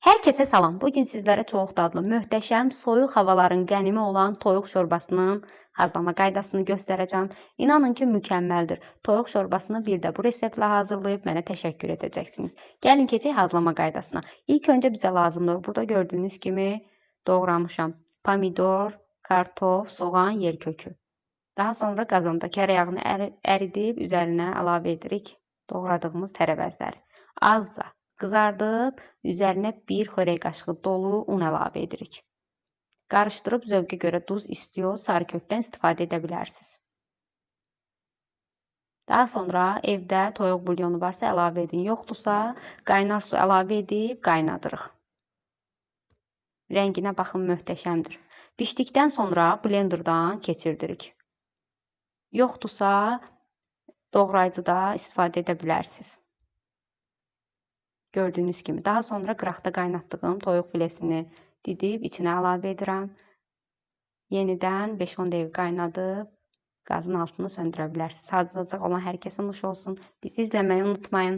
Hər kəsə salam. Bugün sizlərə çox dadlı, möhtəşəm, soyuq havaların qənimi olan toyuq şorbasının hazırlama qaydasını göstərəcəm. İnanın ki, mükəmməldir. Toyuq şorbasını bir də bu reseptlə hazırlayıb mənə təşəkkür edəcəksiniz. Gəlin keçək hazırlama qaydasına. İlk öncə bizə lazımdır. Burada gördüyünüz kimi doğramışam. Pomidor, kartof, soğan, yer kökü. Daha sonra qazanda kərə yağını əridib üzərinə əlavə edirik doğradığımız tərəvəzləri. Azca qızardıb, üzərinə bir xörək qaşığı dolu un əlavə edirik. Qarışdırıb zövqə görə duz istiyor, sarı kökdən istifadə edə bilərsiniz. Daha sonra evdə toyuq bulyonu varsa əlavə edin, yoxdursa qaynar su əlavə edib qaynadırıq. Rənginə baxın, möhtəşəmdir. Bişdikdən sonra blenderdan keçirdirik. Yoxdursa doğrayıcıda istifadə edə bilərsiniz. Gördüyünüz kimi. Daha sonra qıraqda qaynatdığım toyuq filesini didib içinə əlavə edirəm. Yenidən 5-10 dəqiqə qaynadıb qazın altını söndürə bilərsiniz. Hazırlayacaq olan hər kəsə nuş olsun. Bizi izləməyi unutmayın.